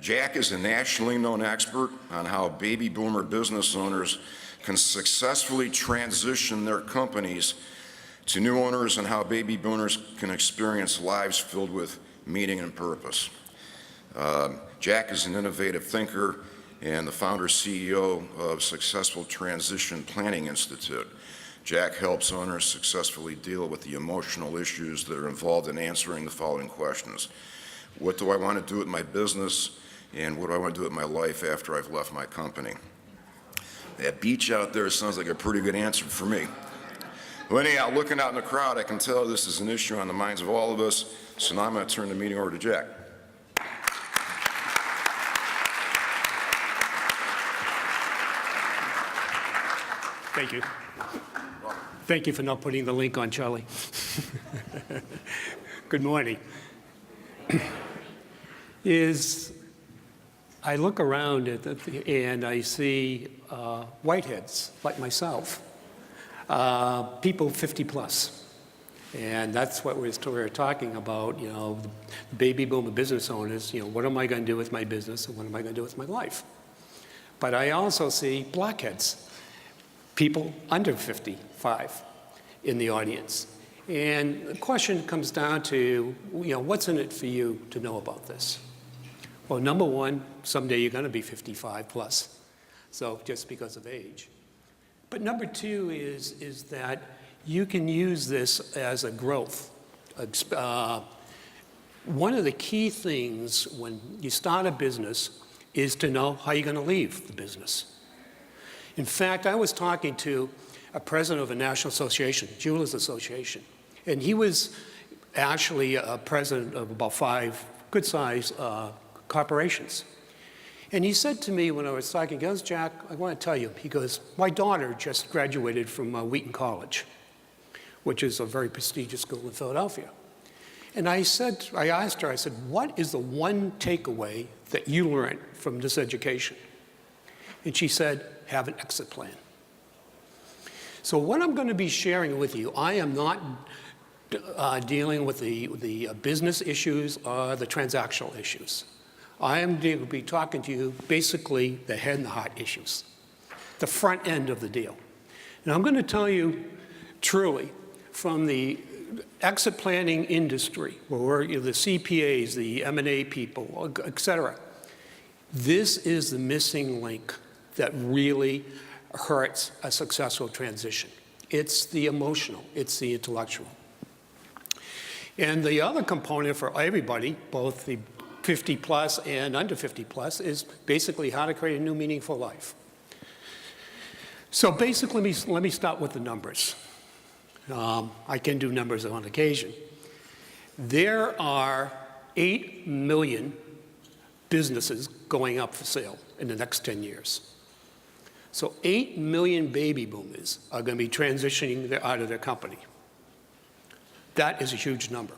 Jack is a nationally known expert on how baby boomer business owners can successfully transition their companies to new owners and how baby boomers can experience lives filled with meaning and purpose. Jack is an innovative thinker and the founder CEO of Successful Transition Planning Institute. Jack helps owners successfully deal with the emotional issues that are involved in answering the following questions. What do I want to do with my business, and what do I want to do with my life after I've left my company? That beach out there sounds like a pretty good answer for me. Well, anyhow, looking out in the crowd, I can tell this is an issue on the minds of all of us, so now I'm going to turn the meeting over to Jack. Thank you. Thank you for not putting the link on, Charlie. Good morning. I look around and I see whiteheads like myself, people 50 plus. And that's what we're talking about, the baby boomer business owners, what am I going to do with my business and what am I going to do with my life? But I also see blackheads, people under 55 in the audience. And the question comes down to, what's in it for you to know about this? Well, number one, someday you're going to be 55 plus, so just because of age. But number two is that you can use this as a growth. One of the key things when you start a business is to know how you're going to leave the business. In fact, I was talking to a president of a national association, Jewelers Association, and he was actually a president of about 5 good-sized corporations. And he said to me when I was talking, he goes, Jack, I want to tell you, he goes, my daughter just graduated from Wheaton College, which is a very prestigious school in Philadelphia. And I asked her, I said, what is the one takeaway that you learned from this education? And she said, have an exit plan. So what I'm going to be sharing with you, I am not dealing with the business issues or the transactional issues. I am going to be talking to you basically the head and the heart issues, the front end of the deal. And I'm going to tell you truly from the exit planning industry, where the CPAs, the M&A people, et cetera, this is the missing link that really hurts a successful transition. It's the emotional, it's the intellectual. And the other component for everybody, both the 50 plus and under 50 plus, is basically how to create a new meaningful life. So basically, let me start with the numbers. I can do numbers on occasion. There are 8 million businesses going up for sale in the next 10 years. So 8 million baby boomers are going to be transitioning out of their company. That is a huge number.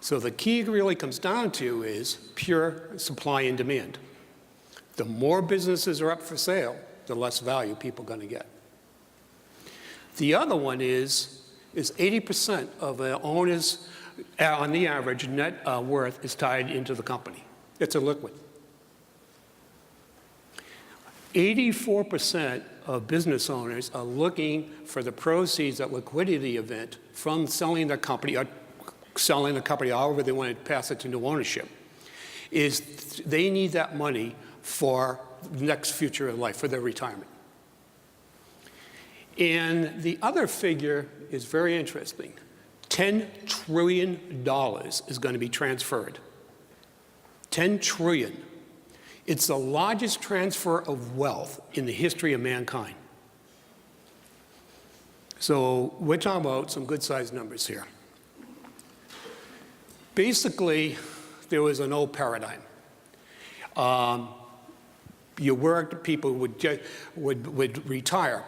So the key really comes down to is pure supply and demand. The more businesses are up for sale, the less value people are going to get. The other one is 80% of the owners, on the average, net worth is tied into the company. It's a liquid. 84% of business owners are looking for the proceeds at liquidity event from selling their company or selling the company however they want to pass it to new ownership. They need that money for the next future of life, for their retirement. And the other figure is very interesting. $10 trillion is going to be transferred. 10 trillion. It's the largest transfer of wealth in the history of mankind. So we're talking about some good-sized numbers here. Basically, there was an old paradigm. You worked, people would retire.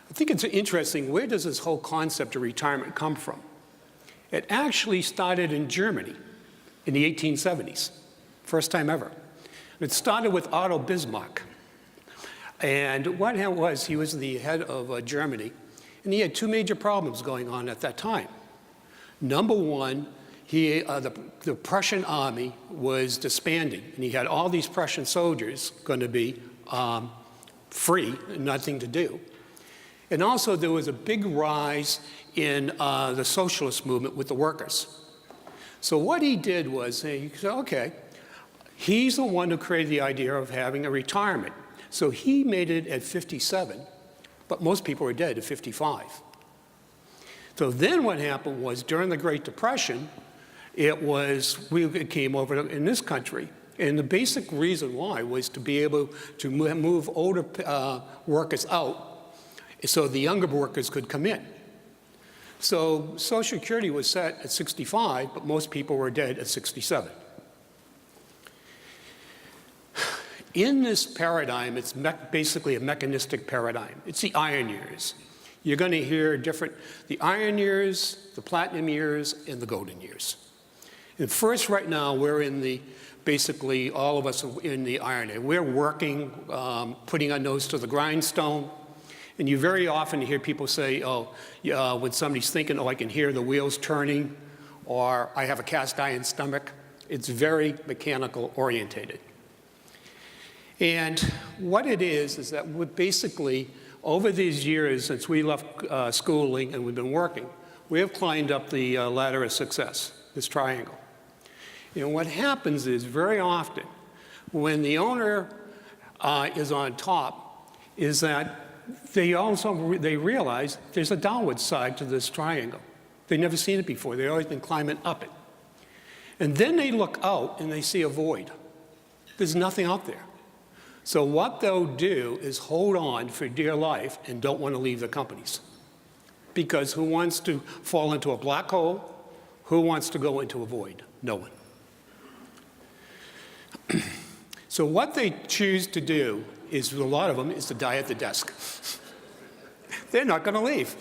I think it's interesting, where does this whole concept of retirement come from? It actually started in Germany in the 1870s, first time ever. It started with Otto Bismarck. And what happened was, he was the head of Germany, and he had 2 major problems going on at that time. Number one, the Prussian army was disbanding, and he had all these Prussian soldiers going to be free and nothing to do. And also there was a big rise in the socialist movement with the workers. So what he did was, he said, okay, he's the one who created the idea of having a retirement. So he made it at 57, but most people were dead at 55. So then what happened was, during the Great Depression, it came over in this country. And the basic reason why was to be able to move older workers out so the younger workers could come in. So Social Security was set at 65, but most people were dead at 67. In this paradigm, it's basically a mechanistic paradigm. It's the iron years. You're going to hear the iron years, the platinum years, and the golden years. And first, right now, we're in basically all of us are in the iron age. We're working, putting our nose to the grindstone. And you very often hear people say, when somebody's thinking, I can hear the wheels turning, or I have a cast iron stomach. It's very mechanical orientated. And what it is that we're basically, over these years since we left schooling and we've been working, we have climbed up the ladder of success, this triangle. And what happens is, very often, when the owner is on top, is that they realize there's a downward side to this triangle. They've never seen it before. They've always been climbing up it. And then they look out and they see a void. There's nothing out there. So what they'll do is hold on for dear life and don't want to leave the companies. Because who wants to fall into a black hole? Who wants to go into a void? No one. So what they choose to do is, a lot of them, is to die at the desk. They're not going to leave.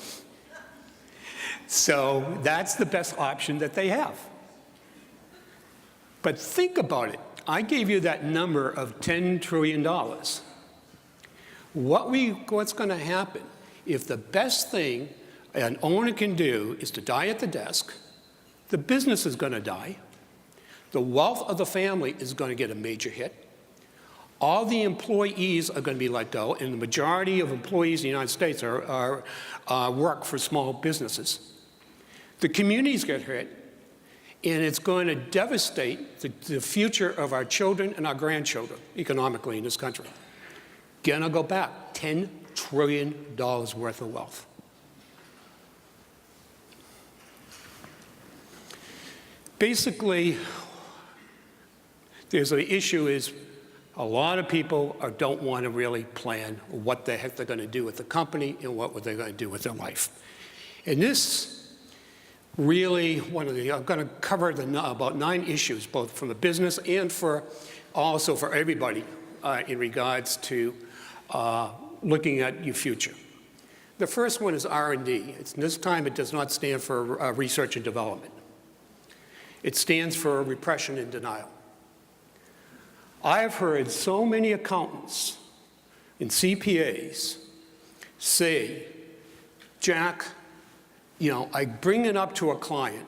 So that's the best option that they have. But think about it. I gave you that number of $10 trillion. What's going to happen if the best thing an owner can do is to die at the desk? The business is going to die. The wealth of the family is going to get a major hit. All the employees are going to be let go, and the majority of employees in the United States work for small businesses. The communities get hit, and it's going to devastate the future of our children and our grandchildren economically in this country. Gonna go back, $10 trillion worth of wealth. Basically, there's an issue is a lot of people don't want to really plan what the heck they're going to do with the company and what they're going to do with their life. And this really, I'm going to cover about 9 issues, both from the business and also for everybody in regards to looking at your future. The first one is R&D. This time it does not stand for research and development. It stands for repression and denial. I've heard so many accountants and CPAs say, Jack, I bring it up to a client,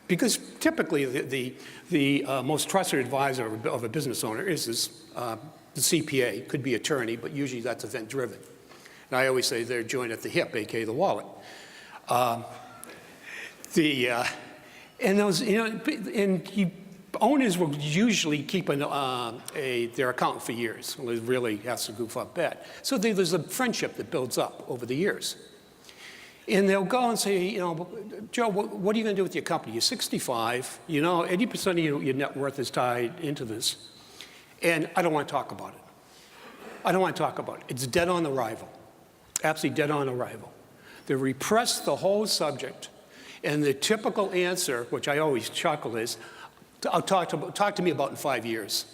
because typically the most trusted advisor of a business owner is the CPA, could be attorney, but usually that's event-driven. And I always say they're joined at the hip, aka the wallet. Owners will usually keep their account for years. Well, it really has to goof up bad. So there's a friendship that builds up over the years. And they'll go and say, Joe, what are you going to do with your company? You're 65, 80% of your net worth is tied into this. And I don't want to talk about it. I don't want to talk about it. It's dead on arrival. Absolutely dead on arrival. They repress the whole subject. And the typical answer, which I always chuckle, is, talk to me about in 5 years.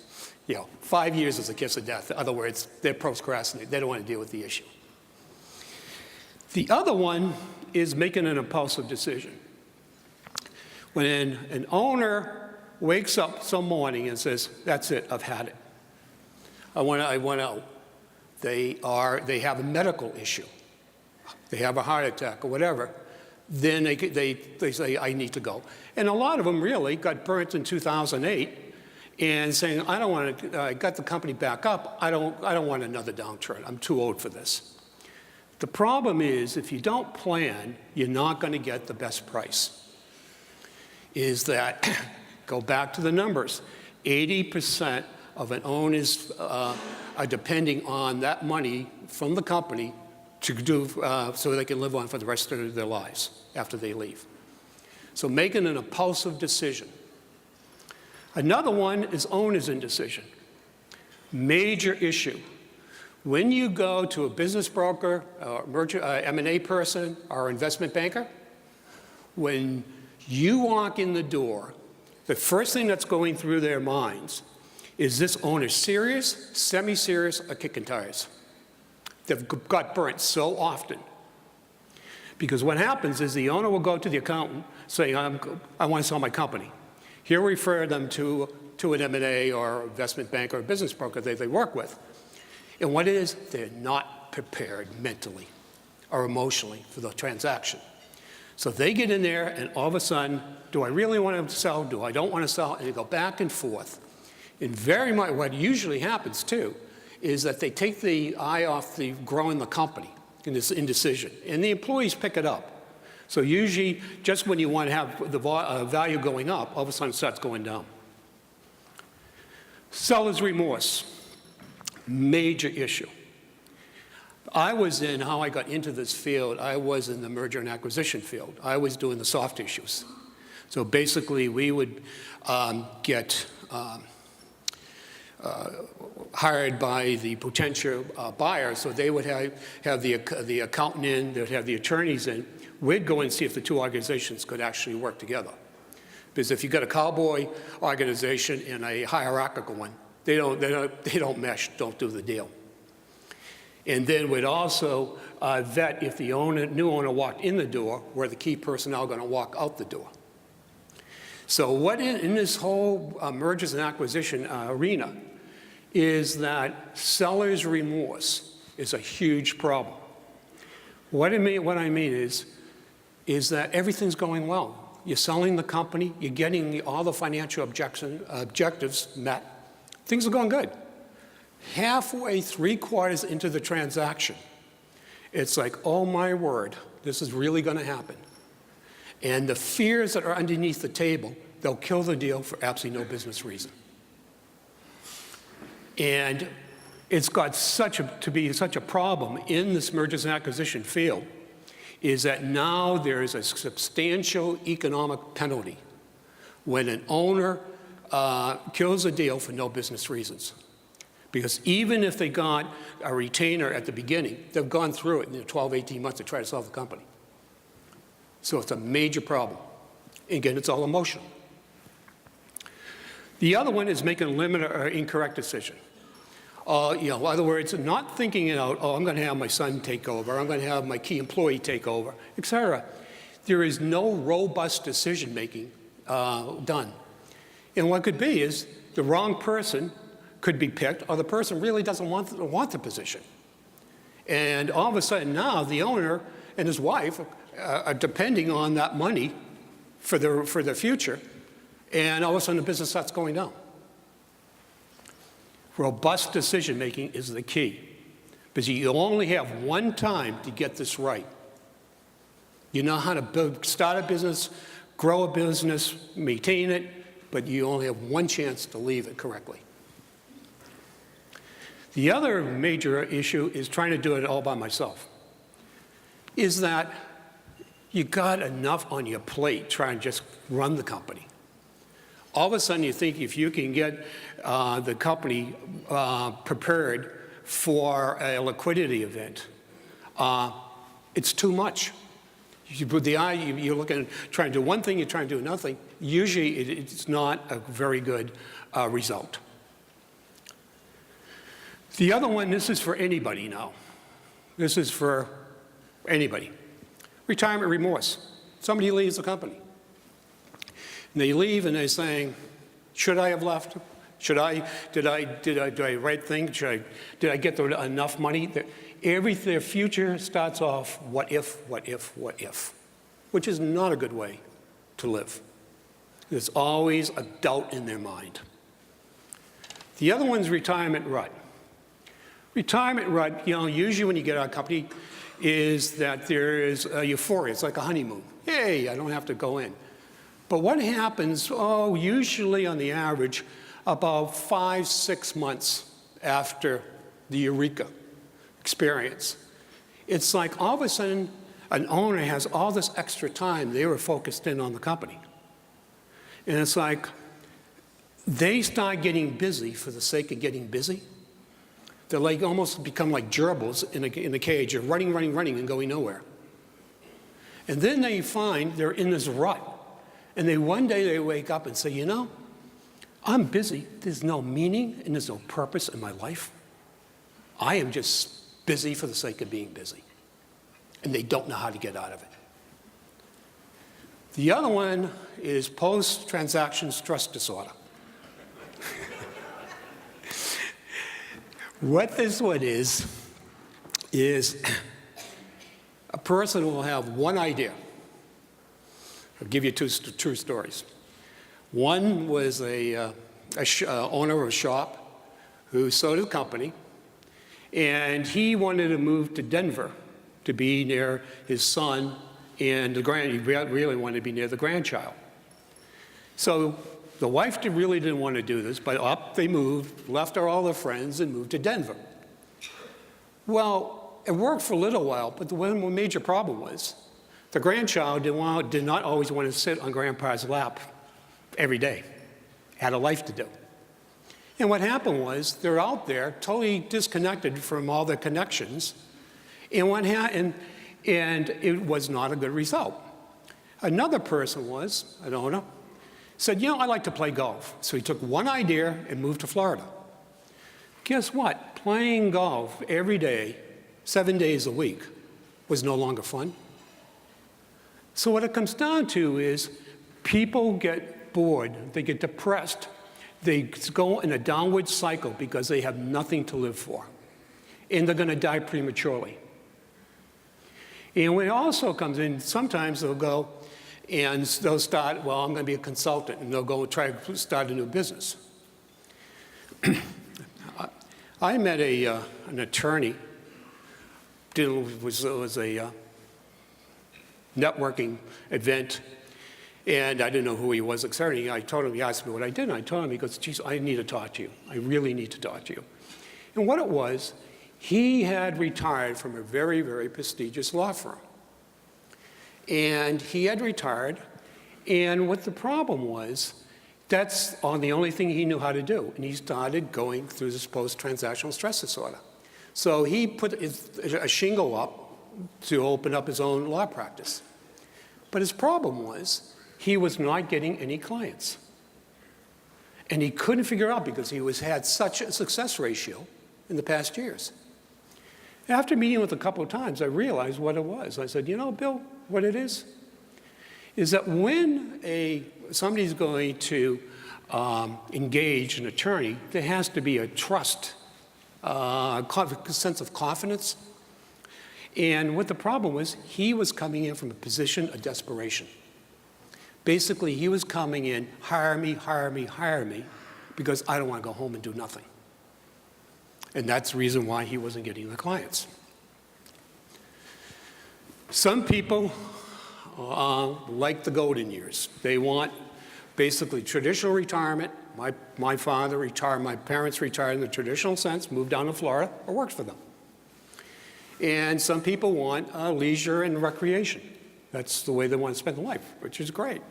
5 years is a kiss of death. In other words, they're procrastinating. They don't want to deal with the issue. The other one is making an impulsive decision. When an owner wakes up some morning and says, that's it, I've had it. I want out. They have a medical issue. They have a heart attack or whatever. then they say, I need to go. And a lot of them really got burnt in 2008 and saying, I don't want to, I got the company back up, I don't want another downturn, I'm too old for this. The problem is, if you don't plan, you're not going to get the best price. Is that, go back to the numbers, 80% of an owners are depending on that money from the company to do, so they can live on for the rest of their lives after they leave. So making an impulsive decision. Another one is owner's indecision. Major issue. When you go to a business broker, or M&A person, or investment banker, when you walk in the door, the first thing that's going through their minds is this owner serious, semi-serious, or kicking tires? They've got burnt so often. Because what happens is the owner will go to the accountant saying, I want to sell my company. He'll refer them to an M&A or investment bank or a business broker they work with. And what it is, they're not prepared mentally or emotionally for the transaction. So they get in there and all of a sudden, do I really want to sell? Do I don't want to sell? And they go back and forth. And very much what usually happens too is that they take the eye off the growing the company in this indecision. And the employees pick it up. So usually, just when you want to have the value going up, all of a sudden it starts going down. Seller's remorse, major issue. How I got into this field, I was in the merger and acquisition field. I was doing the soft issues. So basically, we would get hired by the potential buyer, so they would have the accountant in, they'd have the attorneys in. We'd go and see if the two organizations could actually work together. Because if you've got a cowboy organization and a hierarchical one, they don't mesh, don't do the deal. And then we'd also vet if the new owner walked in the door, were the key personnel going to walk out the door. So what in this whole mergers and acquisition arena is that seller's remorse is a huge problem. What I mean is that everything's going well. You're selling the company, you're getting all the financial objectives met, things are going good. Halfway, 3/4 into the transaction, it's like, oh my word, this is really going to happen. And the fears that are underneath the table, they'll kill the deal for absolutely no business reason. And it's got to be such a problem in this mergers and acquisition field is that now there is a substantial economic penalty when an owner kills a deal for no business reasons. Because even if they got a retainer at the beginning, they've gone through it in 12, 18 months to try to sell the company. So it's a major problem. Again, it's all emotional. The other one is making a limited or incorrect decision. In other words, not thinking it out, I'm going to have my son take over, I'm going to have my key employee take over, et cetera. There is no robust decision-making done. And what could be is the wrong person could be picked, or the person really doesn't want the position. And all of a sudden now, the owner and his wife are depending on that money for their future, and all of a sudden the business starts going down. Robust decision-making is the key, because you only have one time to get this right. You know how to start a business, grow a business, maintain it, but you only have one chance to leave it correctly. The other major issue is trying to do it all by myself. Is that you got enough on your plate trying to just run the company. All of a sudden you think if you can get the company prepared for a liquidity event, it's too much. You put the eye, you're looking, trying to do one thing, you're trying to do another thing. Usually it's not a very good result. The other one, this is for anybody now. This is for anybody. Retirement remorse. Somebody leaves the company. And they leave and they're saying, should I have left? Did I right thing? Did I get enough money? Their future starts off, what if, what if, what if? which is not a good way to live. There's always a doubt in their mind. The other one's retirement rut. Retirement rut, usually when you get out of a company, is that there is a euphoria. It's like a honeymoon. Hey, I don't have to go in. But what happens, usually on the average, about 5-6 months after the eureka experience, it's like all of a sudden an owner has all this extra time they were focused in on the company. And it's like they start getting busy for the sake of getting busy. They're like almost become like gerbils in a cage. They're running, and going nowhere. And then they find they're in this rut. And one day they wake up and say, I'm busy. There's no meaning and there's no purpose in my life. I am just busy for the sake of being busy. And they don't know how to get out of it. The other one is post-transaction stress disorder. What this one is a person will have one idea. I'll give you two true stories. One was a owner of a shop who sold his company, and he wanted to move to Denver to be near his son and he really wanted to be near the grandchild. So the wife really didn't want to do this, but up they moved, left all their friends, and moved to Denver. Well, it worked for a little while, but the one major problem was the grandchild did not always want to sit on grandpa's lap every day, had a life to do. And what happened was they're out there totally disconnected from all their connections, and it was not a good result. Another person was, an owner, said, I like to play golf. So he took one idea and moved to Florida. Guess what? Playing golf every day, 7 days a week, was no longer fun. So what it comes down to is people get bored, they get depressed, they go in a downward cycle because they have nothing to live for, and they're going to die prematurely. And when it also comes in, sometimes they'll go and they'll start, I'm going to be a consultant, and they'll go and try to start a new business. I met an attorney, was a networking event, and I didn't know who he was exciting. I told him, he asked me what I did, and I told him, he goes, geez, I need to talk to you. I really need to talk to you. And what it was, he had retired from a very, very prestigious law firm. And he had retired, and what the problem was, that's the only thing he knew how to do. And he started going through this post-transactional stress disorder. So he put a shingle up to open up his own law practice. But his problem was he was not getting any clients. And he couldn't figure out because he had such a success ratio in the past years. After meeting with a couple of times, I realized what it was. I said, Bill, what it is that when somebody's going to engage an attorney, there has to be a trust, a sense of confidence. And what the problem was, he was coming in from a position of desperation. Basically, he was coming in, hire me, because I don't want to go home and do nothing. And that's the reason why he wasn't getting the clients. Some people like the golden years. They want basically traditional retirement. My father retired, my parents retired in the traditional sense, moved down to Florida, or worked for them. And some people want leisure and recreation. That's the way they want to spend their life, which is great.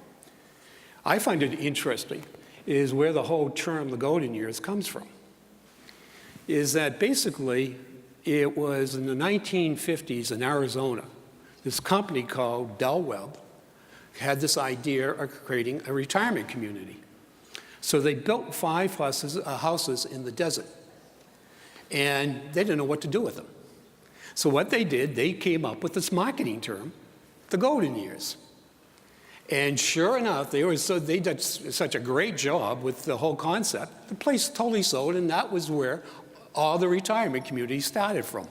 I find it interesting is where the whole term, the golden years, comes from. Is that basically it was in the 1950s in Arizona, this company called Del Webb had this idea of creating a retirement community. So they built 5 houses in the desert, and they didn't know what to do with them. So what they did, they came up with this marketing term, the golden years. And sure enough, they did such a great job with the whole concept. The place totally sold, and that was where all the retirement communities started from.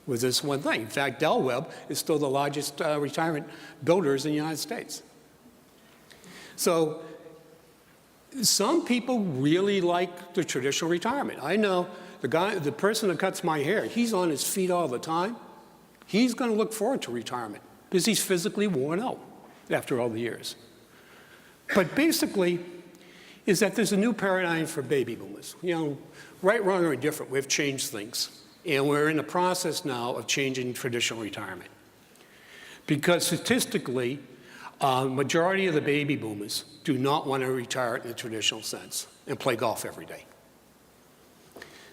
with this one thing. In fact, Del Webb is still the largest retirement builders in the United States. So some people really like the traditional retirement. I know the person that cuts my hair, he's on his feet all the time. He's going to look forward to retirement because he's physically worn out after all the years. But basically, is that there's a new paradigm for baby boomers. You know, right, wrong, or indifferent, we've changed things. And we're in the process now of changing traditional retirement. Because statistically, majority of the baby boomers do not want to retire in the traditional sense and play golf every day.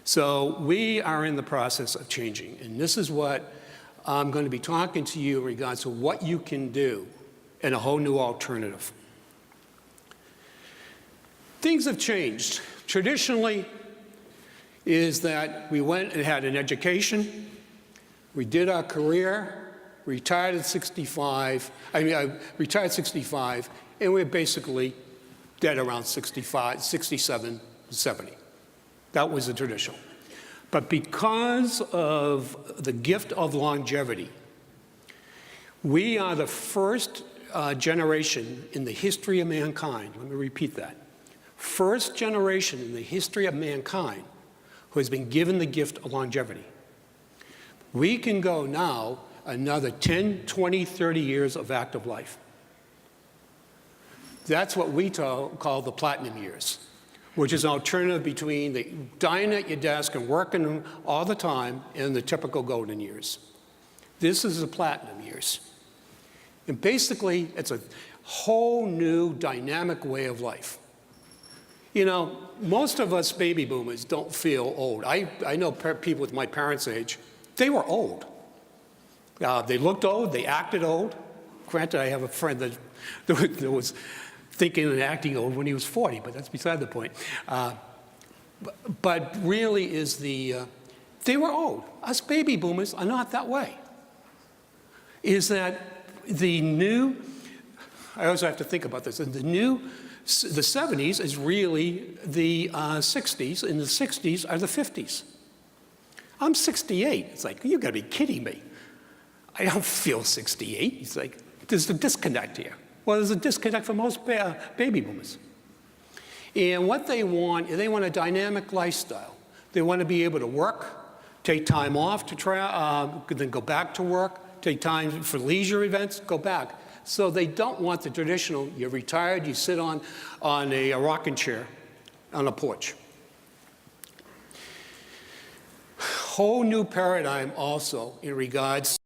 So we are in the process of changing. And this is what I'm going to be talking to you in regards to what you can do and a whole new alternative. Things have changed. Traditionally, is that we went and had an education, we did our career, retired at 65, retired at 65, and we're basically dead around 65, 67, 70. That was the traditional. But because of the gift of longevity, we are the first generation in the history of mankind, let me repeat that, first generation in the history of mankind who has been given the gift of longevity. We can go now another 10, 20, 30 years of active life. That's what we call the Platinum Years, which is an alternative between the dying at your desk and working all the time and the typical golden years. This is the Platinum Years. And basically, it's a whole new dynamic way of life. You know, most of us baby boomers don't feel old. I know people with my parents' age, they were old. They looked old, they acted old. Granted, I have a friend that was thinking and acting old when he was 40, but that's beside the point. But really is they were old. Us baby boomers are not that way. Is that I also have to think about this, the 70s is really the 60s, and the 60s are the 50s. I'm 68. It's like, you gotta be kidding me. I don't feel 68. It's like, there's a disconnect here. Well, there's a disconnect for most baby boomers. And what they want is they want a dynamic lifestyle. They want to be able to work, take time off to then go back to work, take time for leisure events, go back. So they don't want the traditional, you're retired, you sit on a rocking chair on a porch. Whole new paradigm also in regards